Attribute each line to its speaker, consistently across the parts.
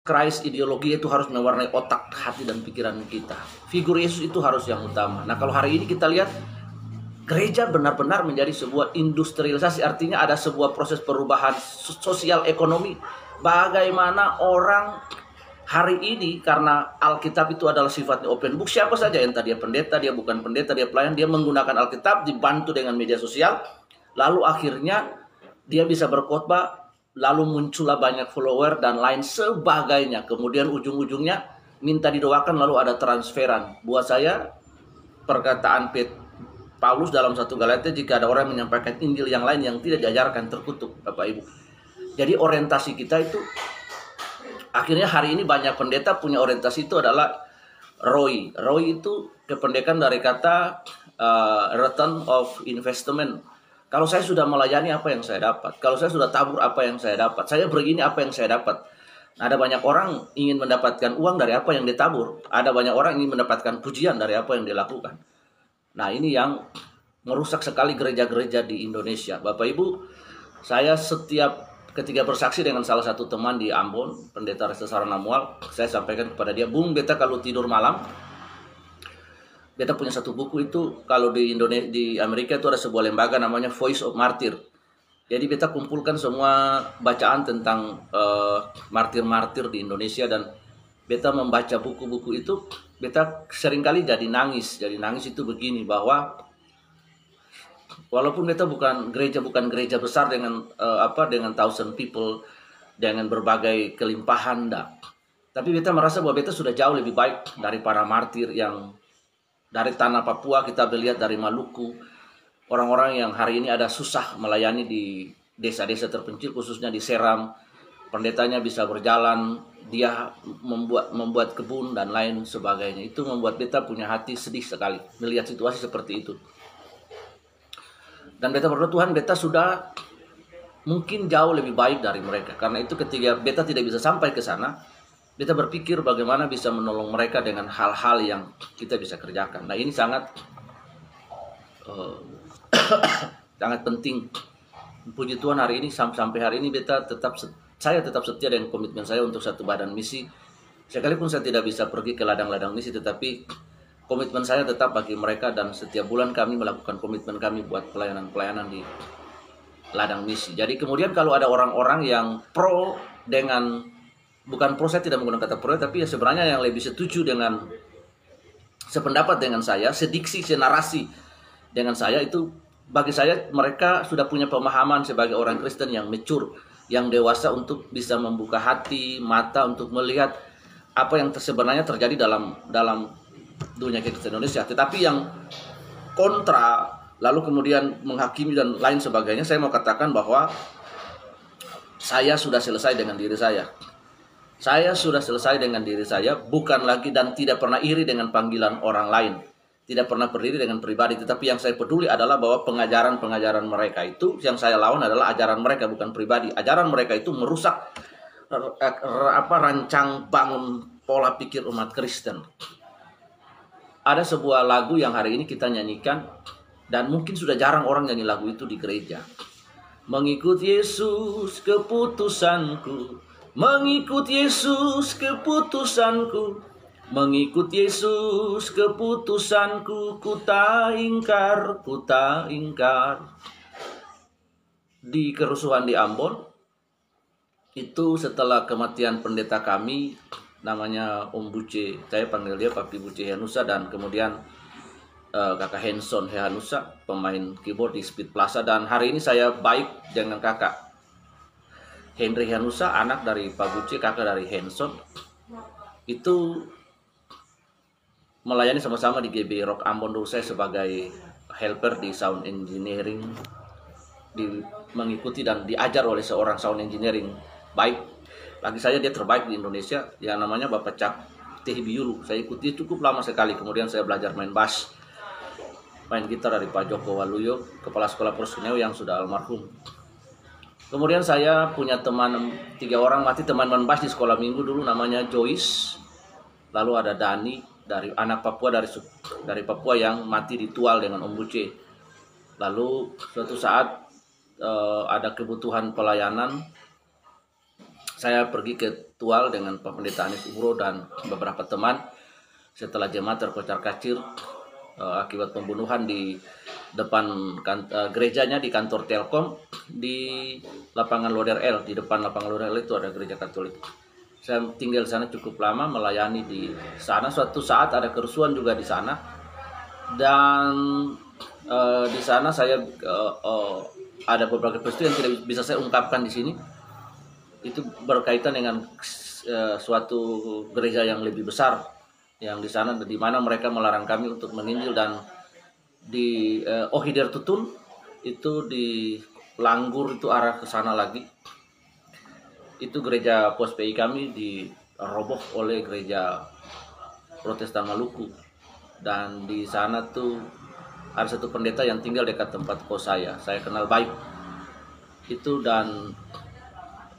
Speaker 1: Christ ideologi itu harus mewarnai otak, hati, dan pikiran kita. Figur Yesus itu harus yang utama. Nah, kalau hari ini kita lihat gereja benar-benar menjadi sebuah industrialisasi, artinya ada sebuah proses perubahan sosial ekonomi. Bagaimana orang hari ini, karena Alkitab itu adalah sifatnya open book, siapa saja yang tadi dia pendeta, dia bukan pendeta, dia pelayan, dia menggunakan Alkitab dibantu dengan media sosial, lalu akhirnya dia bisa berkhotbah, lalu muncullah banyak follower dan lain sebagainya. Kemudian ujung-ujungnya minta didoakan, lalu ada transferan. Buat saya, perkataan Paulus dalam 1 Galatia, jika ada orang menyampaikan Injil yang lain yang tidak diajarkan, terkutuk, Bapak Ibu. Jadi orientasi kita itu, akhirnya hari ini banyak pendeta punya orientasi itu adalah ROI. ROI itu kependekan dari kata return of investment. Kalau saya sudah melayani, apa yang saya dapat? Kalau saya sudah tabur, apa yang saya dapat? Saya begini, apa yang saya dapat? Ada banyak orang ingin mendapatkan uang dari apa yang ditabur. Ada banyak orang ingin mendapatkan pujian dari apa yang dilakukan. Nah, ini yang merusak sekali gereja-gereja di Indonesia. Bapak Ibu, saya ketika bersaksi dengan salah satu teman di Ambon, pendeta Resta Sarana Mual, saya sampaikan kepada dia, "Bung, beta kalau tidur malam, beta punya satu buku itu, kalau di Indonesia, di Amerika itu ada sebuah lembaga namanya Voice of Martyr. Jadi beta kumpulkan semua bacaan tentang martir-martir di Indonesia, dan beta membaca buku-buku itu, beta seringkali jadi nangis. Jadi nangis itu begini, bahwa walaupun beta bukan gereja besar dengan dengan 1,000 people, dengan berbagai kelimpahan, tapi beta merasa bahwa beta sudah jauh lebih baik dari para martir yang dari tanah Papua, kita melihat dari Maluku, orang-orang yang hari ini ada susah melayani di desa-desa terpencil, khususnya di Seram, pendetanya bisa berjalan, dia membuat kebun dan lain sebagainya. Itu membuat beta punya hati sedih sekali melihat situasi seperti itu. Dan beta berdoa, Tuhan, beta sudah mungkin jauh lebih baik dari mereka. Karena itu ketika beta tidak bisa sampai ke sana, beta berpikir bagaimana bisa menolong mereka dengan hal-hal yang kita bisa kerjakan. Nah, ini sangat sangat penting. Puji Tuhan, hari ini sampai hari ini saya tetap setia dengan komitmen saya untuk satu badan misi. Sekalipun saya tidak bisa pergi ke ladang-ladang misi, tetapi komitmen saya tetap bagi mereka, dan setiap bulan kami melakukan komitmen kami buat pelayanan-pelayanan di ladang misi. Jadi kemudian kalau ada orang-orang yang pro dengan, bukan pro, saya tidak menggunakan kata pro, tapi ya sebenarnya yang lebih setuju dengan, sependapat dengan saya, sediksi, senarasi dengan saya, itu bagi saya mereka sudah punya pemahaman sebagai orang Kristen yang mature, yang dewasa, untuk bisa membuka hati, mata, untuk melihat apa yang sebenarnya terjadi dalam dunia Kristen Indonesia. Tetapi yang kontra, lalu kemudian menghakimi dan lain sebagainya, saya mau katakan bahwa saya sudah selesai dengan diri saya. Saya sudah selesai dengan diri saya, bukan lagi dan tidak pernah iri dengan panggilan orang lain. Tidak pernah berdiri dengan pribadi, tetapi yang saya peduli adalah bahwa pengajaran-pengajaran mereka itu, yang saya lawan adalah ajaran mereka, bukan pribadi. Ajaran mereka itu merusak rancang bangun pola pikir umat Kristen. Ada sebuah lagu yang hari ini kita nyanyikan, dan mungkin sudah jarang orang nyanyi lagu itu di gereja. Mengikut Yesus keputusanku, mengikut Yesus keputusanku, mengikut Yesus keputusanku, ku tak ingkar, ku tak ingkar. Di kerusuhan di Ambon, itu setelah kematian pendeta kami, namanya Om Buce, saya panggil dia Papi Buce Hehanusa, dan kemudian kakak Henson Hehanusa, pemain keyboard di Speed Plaza. Dan hari ini saya baik dengan kakak Henry Hehanusa, anak dari Pak Buce, kakak dari Henson. Itu melayani sama-sama di GB Rock Ambon dulu. Saya sebagai helper di sound engineering, mengikuti dan diajar oleh seorang sound engineering baik. Bagi saya dia terbaik di Indonesia, yang namanya Bapak Cak Tehbiulu. Saya ikuti cukup lama sekali. Kemudian saya belajar main bass, main gitar dari Pak Joko Waluyo, kepala sekolah Proskineo yang sudah almarhum. Kemudian saya punya teman 3 orang mati, teman bass di sekolah minggu dulu, namanya Joyce. Lalu ada Dani, dari anak Papua, dari Papua, yang mati ditual dengan Om Buce. Lalu suatu saat ada kebutuhan pelayanan, saya pergi ke Tual dengan Pak Pendeta Anies Ugro dan beberapa teman setelah jemaat terkocar kacir akibat pembunuhan di depan gerejanya di kantor Telkom di lapangan Loder L. Di depan lapangan Loder L itu ada gereja Katolik. Saya tinggal di sana cukup lama, melayani di sana. Suatu saat ada kerusuhan juga di sana, dan di sana saya ada beberapa peristiwa yang tidak bisa saya ungkapkan di sini. Itu berkaitan dengan suatu gereja yang lebih besar yang di sana, di mana mereka melarang kami untuk menginjil. Dan di Ohider Tutun itu di Langgur itu arah ke sana lagi, itu gereja pos PI kami diroboh oleh gereja Protestan Maluku. Dan di sana tuh ada satu pendeta yang tinggal dekat tempat kos saya kenal baik itu. Dan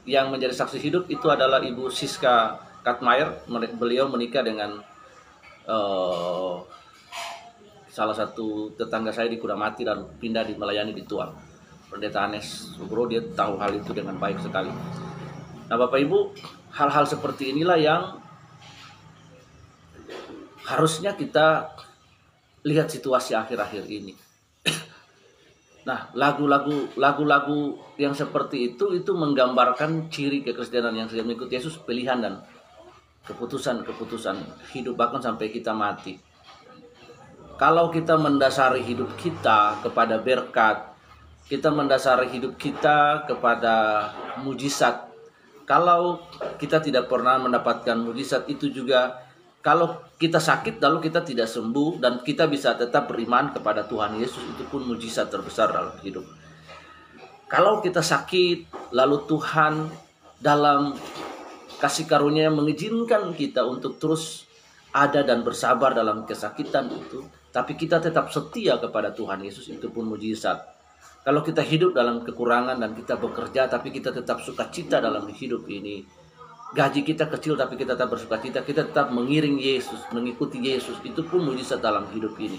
Speaker 1: yang menjadi saksi hidup itu adalah Ibu Siska Katmayer. Beliau menikah dengan salah satu tetangga saya di Kudamati dan pindah melayani di Tual. Pendeta Anies Ugro, dia tahu hal itu dengan baik sekali. Nah Bapak Ibu, hal-hal seperti inilah yang harusnya kita lihat situasi akhir-akhir ini. Nah, lagu-lagu yang seperti itu menggambarkan ciri kekristenan yang sedang mengikuti Yesus, pilihan dan keputusan hidup bahkan sampai kita mati. Kalau kita mendasari hidup kita kepada berkat, kita mendasari hidup kita kepada mujizat. Kalau kita tidak pernah mendapatkan mujizat itu juga, kalau kita sakit lalu kita tidak sembuh dan kita bisa tetap beriman kepada Tuhan Yesus, itu pun mujizat terbesar dalam hidup. Kalau kita sakit lalu Tuhan dalam kasih karunia mengizinkan kita untuk terus ada dan bersabar dalam kesakitan itu, tapi kita tetap setia kepada Tuhan Yesus, itu pun mujizat. Kalau kita hidup dalam kekurangan dan kita bekerja tapi kita tetap sukacita dalam hidup ini, gaji kita kecil tapi kita tetap bersukacita, kita tetap mengiring Yesus, mengikuti Yesus, itu pun mujizat dalam hidup ini.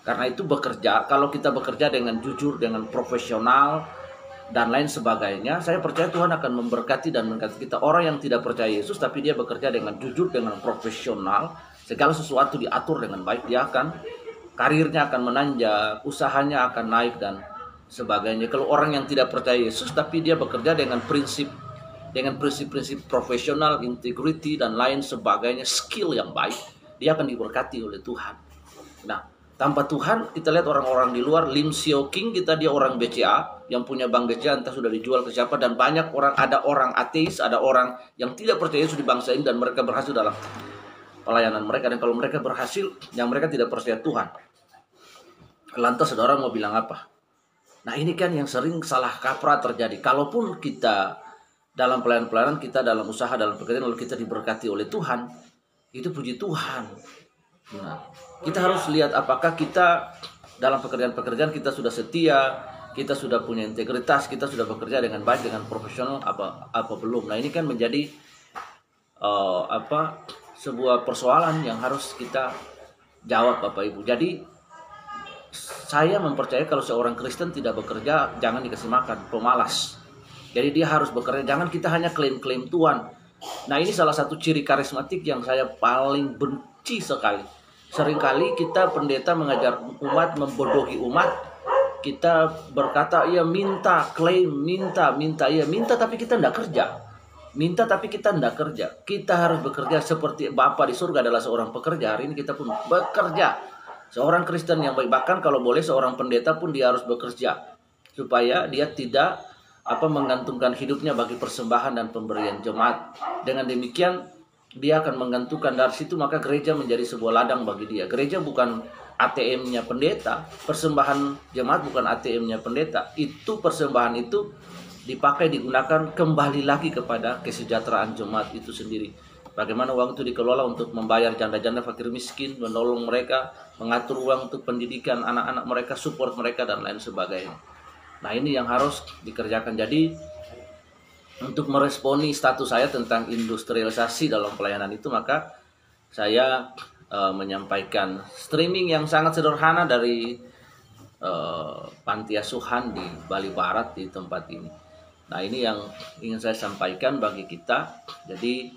Speaker 1: Karena itu bekerja, kalau kita bekerja dengan jujur, dengan profesional dan lain sebagainya, saya percaya Tuhan akan memberkati dan mengasihi kita. Orang yang tidak percaya Yesus tapi dia bekerja dengan jujur, dengan profesional, segala sesuatu diatur dengan baik, dia akan, karirnya akan menanjak, usahanya akan naik dan sebagainya. Kalau orang yang tidak percaya Yesus tapi dia bekerja dengan prinsip-prinsip profesional, integrity dan lain sebagainya, skill yang baik, dia akan diberkati oleh Tuhan. Nah, tanpa Tuhan, kita lihat orang-orang di luar, Lim Sio King, dia orang BCA, yang punya bank BCA entah sudah dijual ke siapa, dan banyak orang, ada orang ateis, ada orang yang tidak percaya Yesus di bangsa ini, dan mereka berhasil dalam pelayanan mereka. Dan kalau mereka berhasil, yang mereka tidak percaya Tuhan, lantas saudara mau bilang apa? Nah ini kan yang sering salah kaprah terjadi. Kalaupun kita dalam pelayanan kita, dalam usaha, dalam pekerjaan, lalu kita diberkati oleh Tuhan, itu puji Tuhan. Nah, kita harus lihat apakah kita dalam pekerjaan-pekerjaan kita sudah setia, kita sudah punya integritas, kita sudah bekerja dengan baik, dengan profesional, apa belum. Nah ini kan menjadi sebuah persoalan yang harus kita jawab Bapak Ibu. Jadi saya mempercayai kalau seorang Kristen tidak bekerja, jangan dikasih makan, pemalas. Jadi dia harus bekerja, jangan kita hanya klaim-klaim Tuhan. Nah ini salah satu ciri karismatik yang saya paling benci sekali. Seringkali kita pendeta mengajar umat, membodohi umat. Kita berkata, ya minta, klaim, minta, ya minta tapi kita tidak kerja. Minta tapi kita tidak kerja. Kita harus bekerja seperti Bapa di surga adalah seorang pekerja. Hari ini kita pun bekerja. Seorang Kristen yang baik, bahkan kalau boleh seorang pendeta pun dia harus bekerja. Supaya dia tidak menggantungkan hidupnya bagi persembahan dan pemberian jemaat. Dengan demikian dia akan menggantungkan dari situ, maka gereja menjadi sebuah ladang bagi dia. Gereja bukan ATM-nya pendeta, persembahan jemaat bukan ATM-nya pendeta. Itu persembahan itu dipakai, digunakan kembali lagi kepada kesejahteraan jemaat itu sendiri. Bagaimana uang itu dikelola untuk membayar janda-janda fakir miskin, menolong mereka, mengatur uang untuk pendidikan anak-anak mereka, support mereka dan lain sebagainya. Nah ini yang harus dikerjakan. Jadi untuk meresponi status saya tentang industrialisasi dalam pelayanan itu, maka saya menyampaikan streaming yang sangat sederhana dari panti asuhan di Bali Barat di tempat ini. Nah, ini yang ingin saya sampaikan bagi kita. Jadi